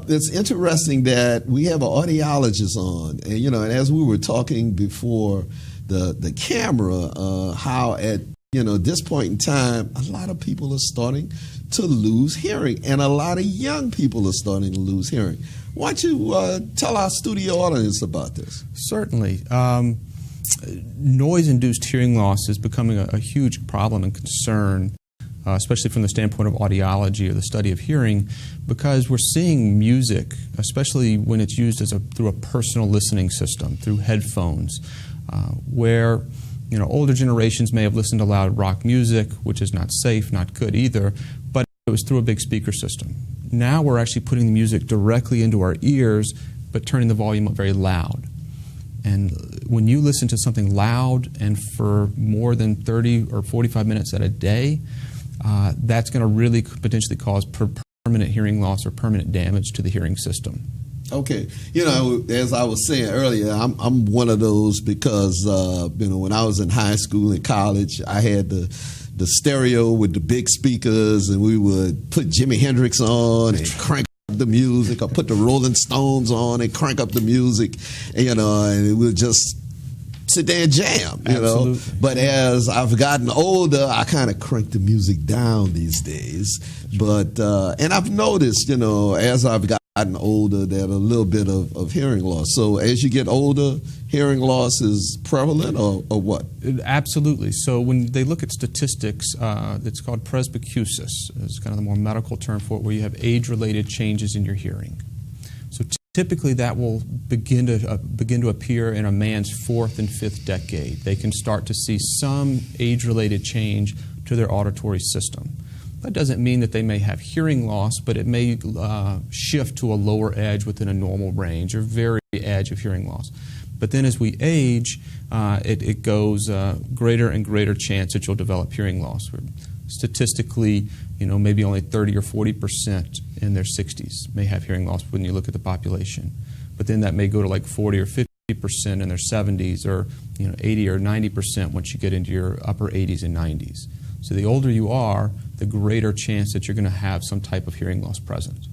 It's interesting that we have an audiologist on, and and as we were talking before the camera, how at this point in time, a lot of people are starting to lose hearing, and a lot of young people are starting to lose hearing. Why don't you tell our studio audience about this? Certainly. Noise-induced hearing loss is becoming a huge problem and concern, especially from the standpoint of audiology or the study of hearing, because we're seeing music, especially when it's used through a personal listening system, through headphones, where older generations may have listened to loud rock music, which is not safe, not good either, but it was through a big speaker system. Now we're actually putting the music directly into our ears, but turning the volume up very loud. And when you listen to something loud and for more than 30 or 45 minutes at a day, that's going to really potentially cause permanent hearing loss or permanent damage to the hearing system. Okay, as I was saying earlier, I'm one of those because when I was in high school and college, I had the stereo with the big speakers, and we would put Jimi Hendrix on and crank up the music, or put the Rolling Stones on and crank up the music, and it would just sit there and jam, Absolutely. But as I've gotten older, I kind of crank the music down these days. But and I've noticed, as I've gotten older, that a little bit of hearing loss. So as you get older, hearing loss is prevalent, or what? Absolutely. So when they look at statistics, it's called presbycusis. It's kind of the more medical term for it, where you have age-related changes in your hearing. So typically that will begin to appear in a man's fourth and fifth decade. They can start to see some age-related change to their auditory system. That doesn't mean that they may have hearing loss, but it may shift to a lower edge within a normal range, or very edge of hearing loss. But then as we age, it goes greater and greater chance that you'll develop hearing loss. Statistically, maybe only 30 or 40% in their 60s may have hearing loss when you look at the population. But then that may go to like 40 or 50% in their 70s, or 80 or 90% once you get into your upper 80s and 90s. So the older you are, the greater chance that you're going to have some type of hearing loss present.